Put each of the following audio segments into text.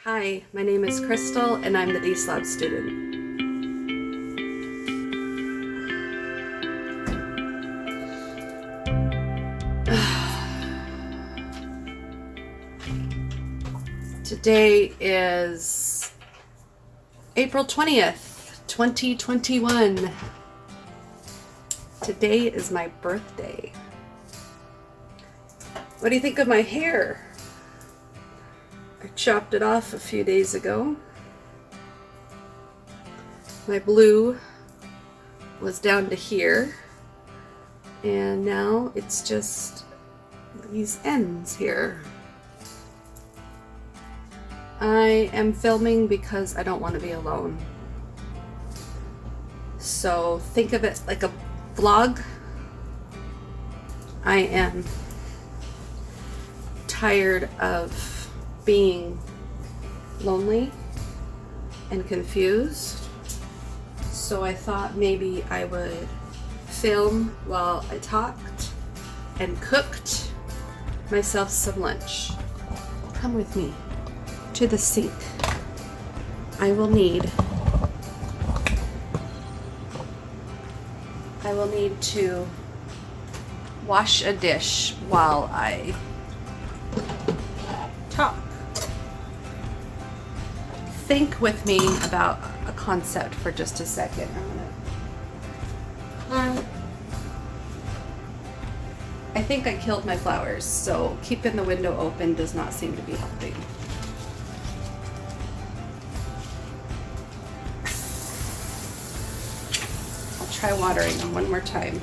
Hi, my name is Crystal and I'm the Deslob student. Today is April 20th, 2021. Today is my birthday. What do you think of my hair? I chopped it off a few days ago. My blue was down to here, and now it's just these ends here. I am filming because I don't want to be alone. So think of it like a vlog. I am tired of being lonely and confused, so I thought maybe I would film while I talked and cooked myself some lunch. Come with me to the sink. I will need to wash a dish while I talk. Think with me about a concept for just a second. I think I killed my flowers, so keeping the window open does not seem to be helping. I'll try watering them one more time.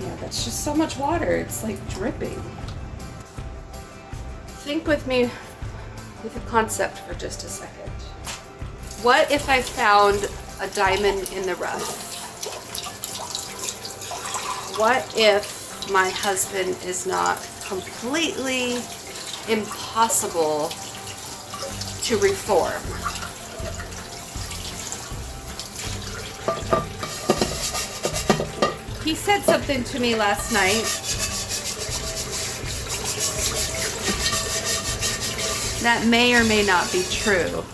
Yeah, that's just so much water. It's like dripping. Think with me with a concept for just a second. What if I found a diamond in the rough? What if my husband is not completely impossible to reform? He said something to me last night that may or may not be true.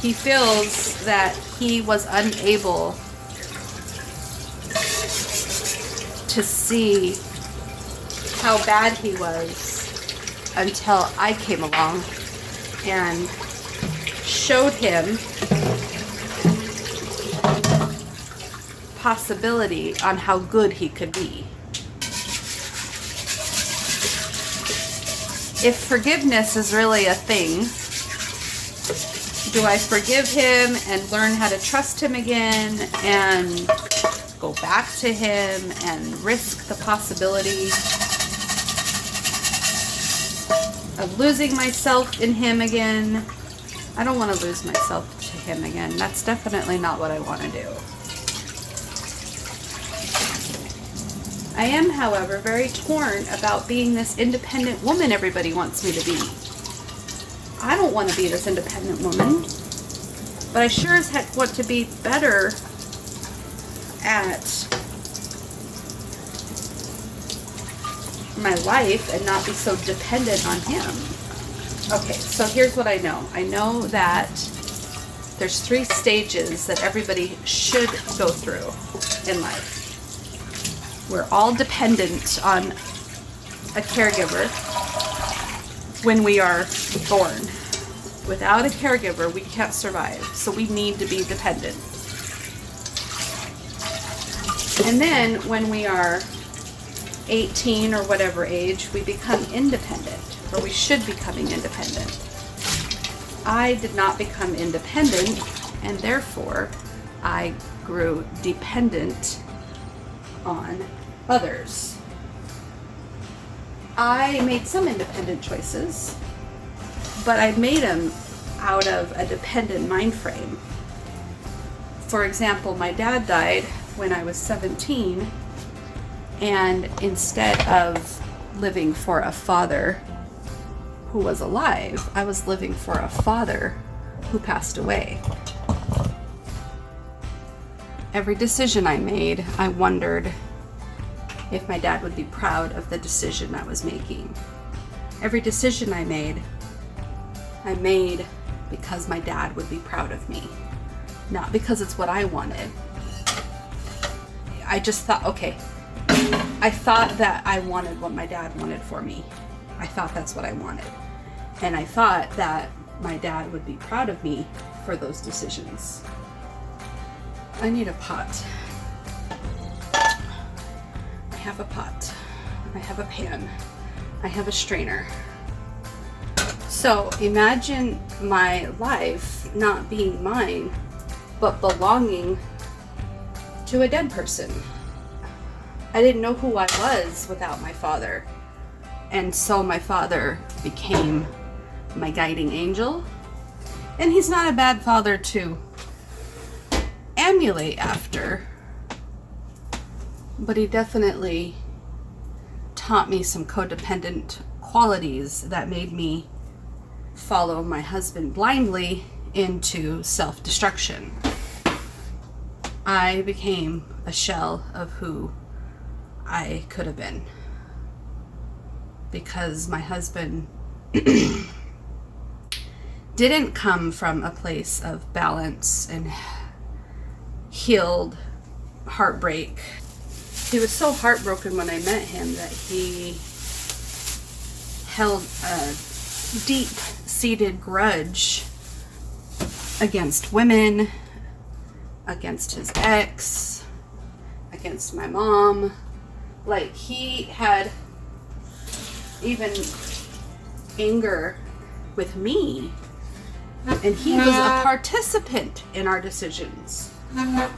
He feels that he was unable to see how bad he was until I came along and showed him possibility on how good he could be. If forgiveness is really a thing, do I forgive him and learn how to trust him again and go back to him and risk the possibility of losing myself in him again? I don't want to lose myself to him again. That's definitely not what I want to do. I am, however, very torn about being this independent woman everybody wants me to be. I don't want to be this independent woman, but I sure as heck want to be better at my life and not be so dependent on him. Okay, so here's what I know. I know that there's 3 stages that everybody should go through in life. We're all dependent on a caregiver when we are born. Without a caregiver, we can't survive, so we need to be dependent. And then when we are 18 or whatever age, we become independent, or we should be becoming independent. I did not become independent, and therefore I grew dependent on others. I made some independent choices, but I made them out of a dependent mind frame. For example, my dad died when I was 17, and instead of living for a father who was alive, I was living for a father who passed away. Every decision I made, I wondered, if my dad would be proud of the decision I was making. Every decision I made because my dad would be proud of me, not because it's what I wanted. I just thought, okay, I thought that I wanted what my dad wanted for me. I thought that's what I wanted. And I thought that my dad would be proud of me for those decisions. I need a pot. I have a pot. I have a pan. I have a strainer. So imagine my life not being mine, but belonging to a dead person. I didn't know who I was without my father. And so my father became my guiding angel. And he's not a bad father to emulate after, but he definitely taught me some codependent qualities that made me follow my husband blindly into self-destruction. I became a shell of who I could have been because my husband didn't come from a place of balance and healed heartbreak. He was so heartbroken when I met him that he held a deep-seated grudge against women, against his ex, against my mom. Like, he had even anger with me, and he was a participant in our decisions.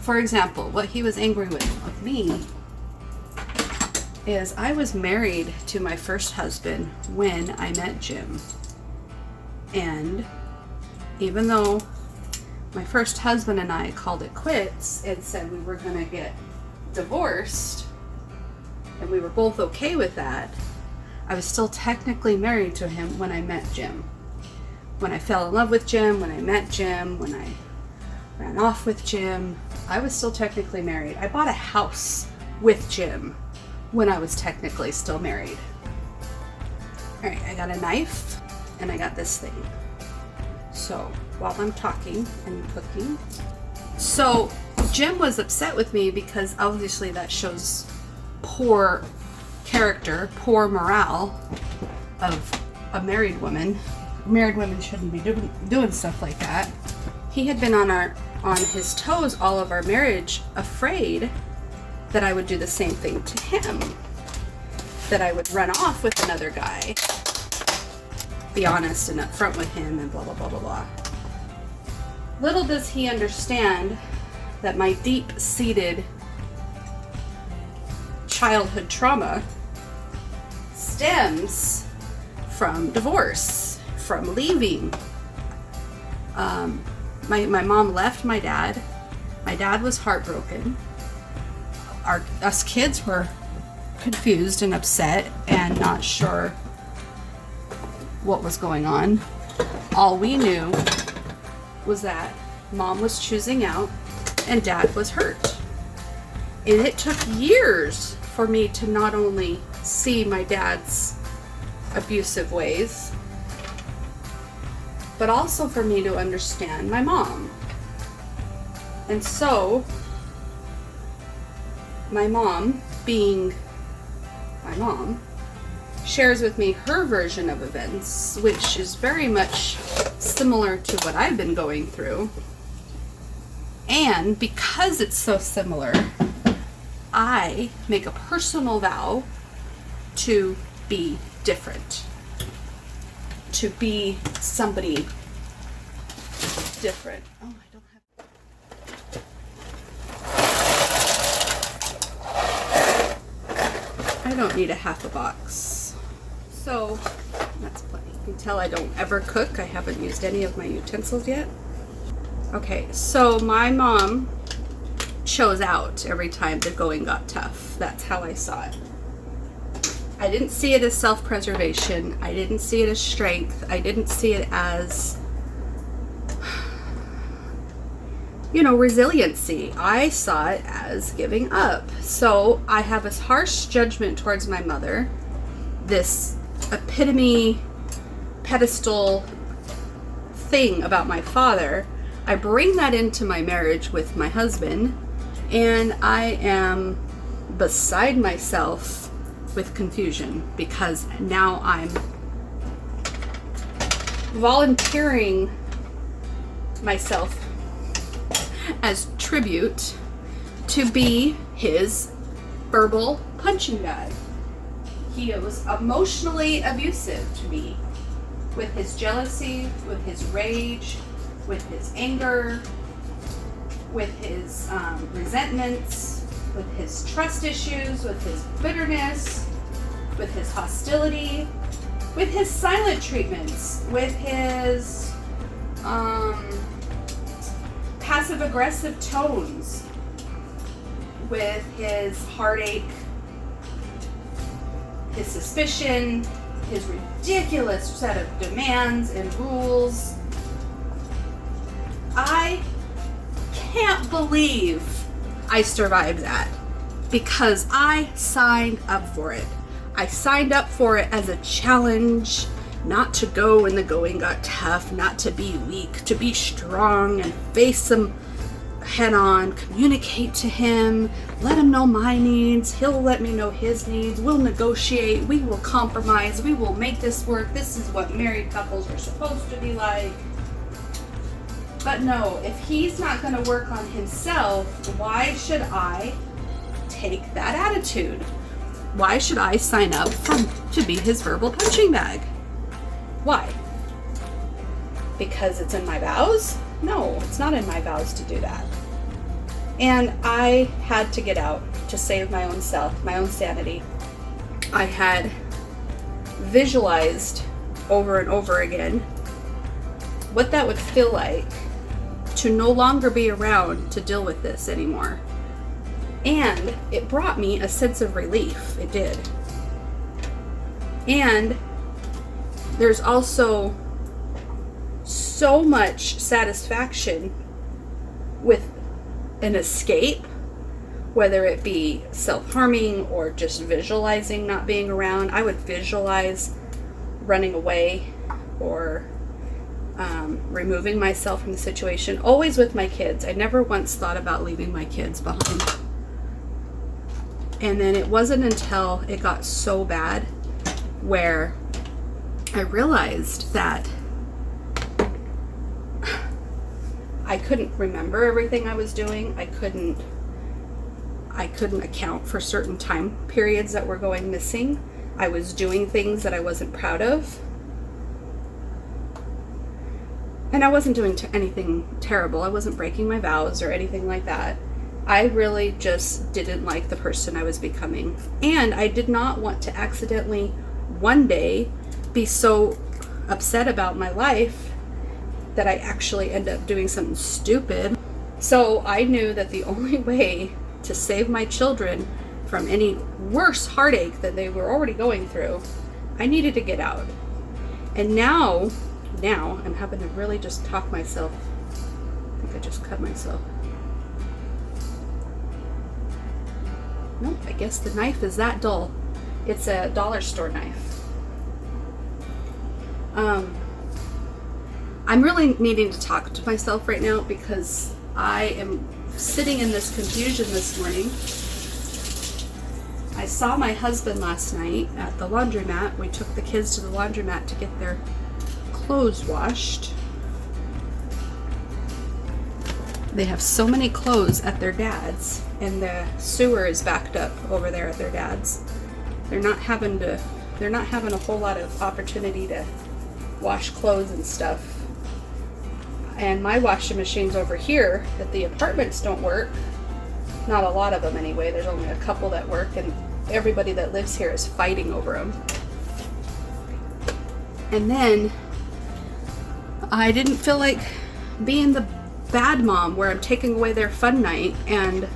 For example, what he was angry with me is I was married to my first husband when I met Jim. And even though my first husband and I called it quits and said we were going to get divorced, and we were both okay with that, I was still technically married to him when I met Jim. When I fell in love with Jim, when I met Jim, when I ran off with Jim, I was still technically married. I bought a house with Jim when I was technically still married. All right, I got a knife and I got this thing. So while I'm talking and cooking, so Jim was upset with me because obviously that shows poor character, poor morale of a married woman. Married women shouldn't be doing stuff like that. He had been on his toes all of our marriage, afraid that I would do the same thing to him, that I would run off with another guy, be honest and upfront with him, and blah blah blah blah blah. Little does he understand that my deep-seated childhood trauma stems from divorce, from leaving. My mom left my dad. My dad was heartbroken. Us kids were confused and upset and not sure what was going on. All we knew was that mom was choosing out and dad was hurt. And it took years for me to not only see my dad's abusive ways, but also for me to understand my mom. And so, my mom, being my mom, shares with me her version of events, which is very much similar to what I've been going through. And because it's so similar, I make a personal vow to be different, to be somebody different. Oh, I don't have. I don't need a half a box. So that's plenty. You can tell I don't ever cook. I haven't used any of my utensils yet. Okay, so my mom chose out every time the going got tough. That's how I saw it. I didn't see it as self-preservation. I didn't see it as strength. I didn't see it as resiliency. I saw it as giving up. So I have a harsh judgment towards my mother, this epitome pedestal thing about my father. I bring that into my marriage with my husband, and I am beside myself with confusion because now I'm volunteering myself as tribute to be his verbal punching bag. He was emotionally abusive to me with his jealousy, with his rage, with his anger, with his resentments, with his trust issues, with his bitterness, with his hostility, with his silent treatments, with his passive-aggressive tones, with his heartache, his suspicion, his ridiculous set of demands and rules. I can't believe I survived that because I signed up for it. I signed up for it as a challenge, not to go when the going got tough, not to be weak, to be strong and face him head on, communicate to him, let him know my needs, he'll let me know his needs, we'll negotiate, we will compromise, we will make this work, this is what married couples are supposed to be like. But no, if he's not going to work on himself, why should I take that attitude? Why should I sign up to be his verbal punching bag? Why? Because it's in my vows? No, it's not in my vows to do that. And I had to get out to save my own self, my own sanity. I had visualized over and over again what that would feel like to no longer be around to deal with this anymore. And it brought me a sense of relief. It did. And there's also so much satisfaction with an escape, whether it be self-harming or just visualizing not being around. I would visualize running away or removing myself from the situation, always with my kids. I never once thought about leaving my kids behind. And then it wasn't until it got so bad where I realized that I couldn't remember everything I was doing. I couldn't account for certain time periods that were going missing. I was doing things that I wasn't proud of. And I wasn't doing anything terrible. I wasn't breaking my vows or anything like that. I really just didn't like the person I was becoming. And I did not want to accidentally one day be so upset about my life that I actually end up doing something stupid. So I knew that the only way to save my children from any worse heartache that they were already going through, I needed to get out. And now I'm having to really just talk myself. I think I just cut myself. Nope, I guess the knife is that dull. It's a dollar store knife. I'm really needing to talk to myself right now because I am sitting in this confusion this morning. I saw my husband last night at the laundromat. We took the kids to the laundromat to get their clothes washed. They have so many clothes at their dad's, and the sewer is backed up over there at their dad's. They're not having a whole lot of opportunity to wash clothes and stuff. And my washing machine's over here at the apartments don't work. Not a lot of them anyway. There's only a couple that work, and everybody that lives here is fighting over them. And then I didn't feel like being the bad mom where I'm taking away their fun night and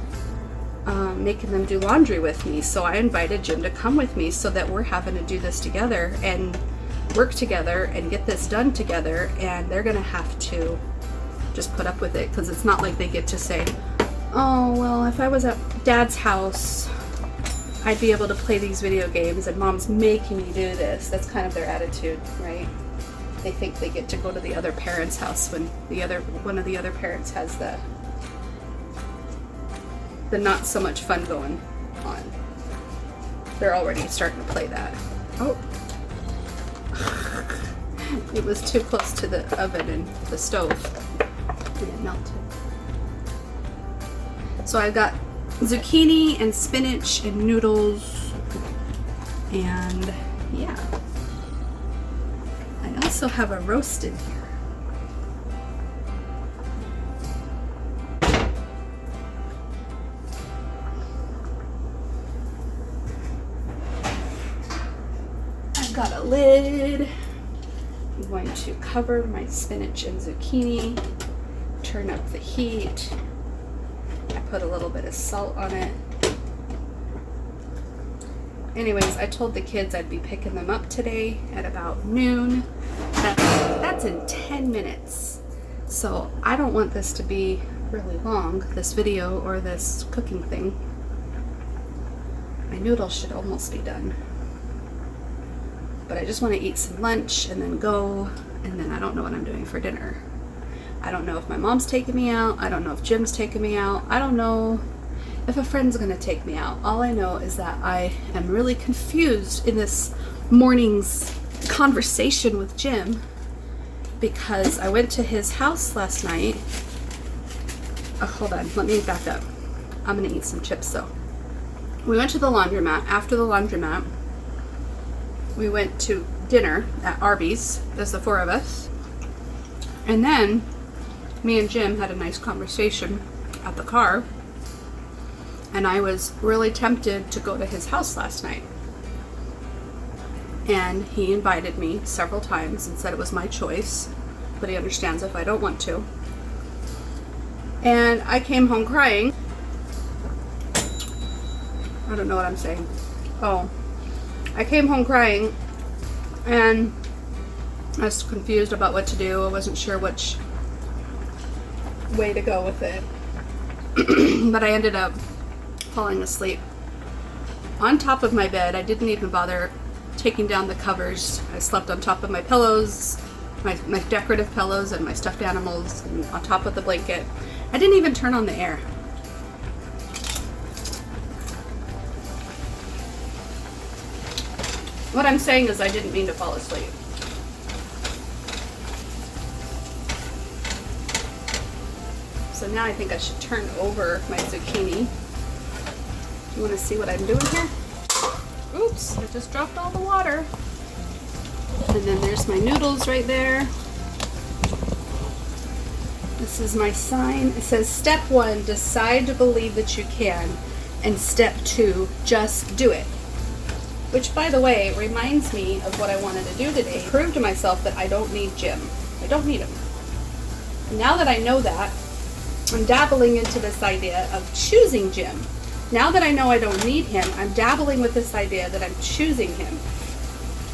making them do laundry with me. So I invited Jim to come with me so that we're having to do this together and work together and get this done together. And they're going to have to just put up with it, because it's not like they get to say, oh, well, if I was at Dad's house, I'd be able to play these video games, and Mom's making me do this. That's kind of their attitude, right? They think they get to go to the other parent's house when one of the other parents has the not so much fun going on. They're already starting to play that. Oh. It was too close to the oven and the stove, and it melted. So I've got zucchini and spinach and noodles, and yeah. I also have a roast in here. I've got a lid. I'm going to cover my spinach and zucchini, turn up the heat. I put a little bit of salt on it. Anyways, I told the kids I'd be picking them up today at about noon. That's in 10 minutes. So I don't want this to be really long, this video or this cooking thing. My noodles should almost be done. But I just want to eat some lunch and then go, and then I don't know what I'm doing for dinner. I don't know if my mom's taking me out. I don't know if Jim's taking me out. I don't know if a friend's gonna take me out. All I know is that I am really confused in this morning's conversation with Jim, because I went to his house last night. Oh, hold on, let me back up. I'm gonna eat some chips though. We went to the laundromat. After the laundromat, we went to dinner at Arby's. There's the four of us. And then me and Jim had a nice conversation at the car. And I was really tempted to go to his house last night. And he invited me several times and said it was my choice, but he understands if I don't want to. And I came home crying. I don't know what I'm saying. Oh. I came home crying, and I was confused about what to do. I wasn't sure which way to go with it. But I ended up falling asleep on top of my bed. I didn't even bother taking down the covers. I slept on top of my pillows, my decorative pillows and my stuffed animals, and on top of the blanket. I didn't even turn on the air. What I'm saying is I didn't mean to fall asleep. So now I think I should turn over my zucchini. You want to see what I'm doing here? Oops, I just dropped all the water. And then there's my noodles right there. This is my sign. It says step 1, decide to believe that you can. And step 2, just do it. Which, by the way, reminds me of what I wanted to do today. Prove to myself that I don't need Jim. I don't need him. And now that I know that, I'm dabbling into this idea of choosing Jim. Now that I know I don't need him, I'm dabbling with this idea that I'm choosing him.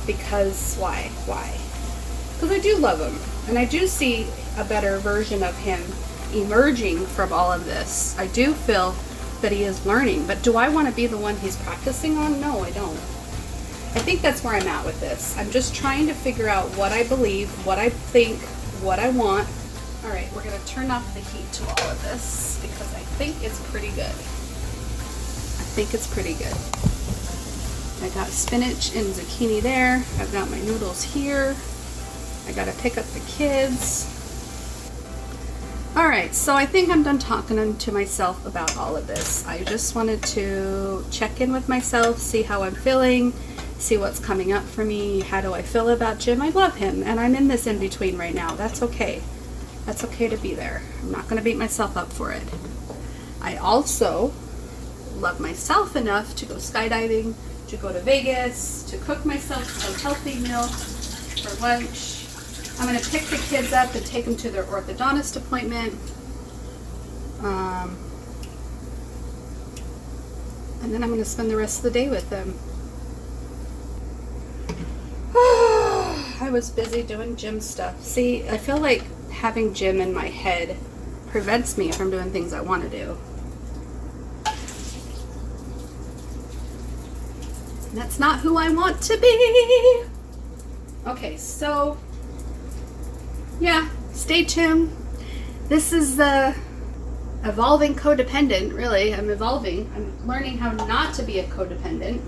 Because, why? Why? Because I do love him. And I do see a better version of him emerging from all of this. I do feel that he is learning. But do I want to be the one he's practicing on? No, I don't. I think that's where I'm at with this. I'm just trying to figure out what I believe, what I think, what I want. All right, we're gonna turn off the heat to all of this because I think it's pretty good. I think it's pretty good. I got spinach and zucchini there. I've got my noodles here. I gotta pick up the kids. All right, so I think I'm done talking to myself about all of this. I just wanted to check in with myself, see how I'm feeling, see what's coming up for me. How do I feel about Jim? I love him, and I'm in this in-between right now. That's okay. That's okay to be there. I'm not going to beat myself up for it. I also love myself enough to go skydiving, to go to Vegas, to cook myself a healthy meal for lunch. I'm going to pick the kids up and take them to their orthodontist appointment. And then I'm going to spend the rest of the day with them. I was busy doing gym stuff. See, I feel like having Jim in my head prevents me from doing things I want to do. And that's not who I want to be. Okay, so yeah, stay tuned. This is the evolving codependent, really. I'm evolving. I'm learning how not to be a codependent.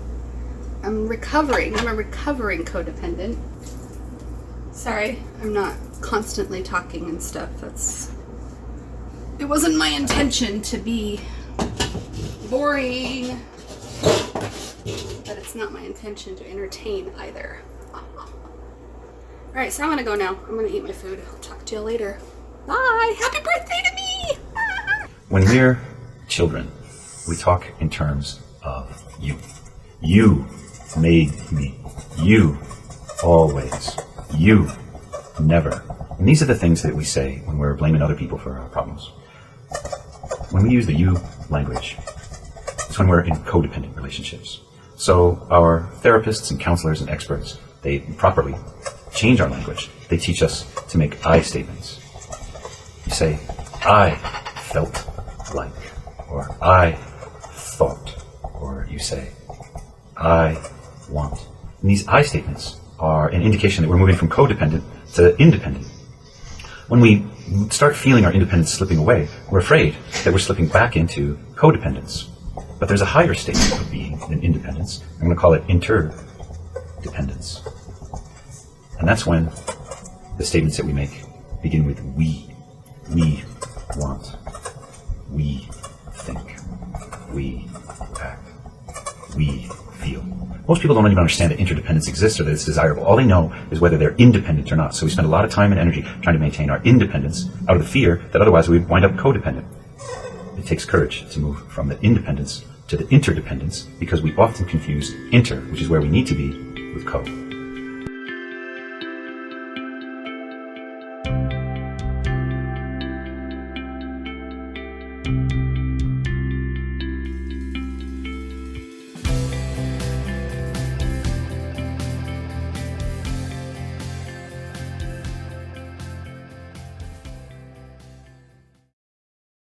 I'm recovering. I'm a recovering codependent. Sorry, I'm not constantly talking and stuff. It wasn't my intention to be boring, but it's not my intention to entertain either. Alright, so I'm gonna go now. I'm gonna eat my food. I'll talk to you later. Bye! Happy birthday to me! When we're children, we talk in terms of you. You made me. You always. You never. And these are the things that we say when we're blaming other people for our problems. When we use the you language, it's when we're in codependent relationships. So our therapists and counselors and experts, they properly change our language. They teach us to make I statements. You say, I felt like, or I thought, or you say, I want. And these I statements are an indication that we're moving from codependent to independent. When we start feeling our independence slipping away, we're afraid that we're slipping back into codependence. But there's a higher state of being than independence. I'm going to call it interdependence. And that's when the statements that we make begin with we. We want. We think. We act. We feel. Most people don't even understand that interdependence exists or that it's desirable. All they know is whether they're independent or not. So we spend a lot of time and energy trying to maintain our independence out of the fear that otherwise we would wind up codependent. It takes courage to move from the independence to the interdependence because we often confuse inter, which is where we need to be, with co.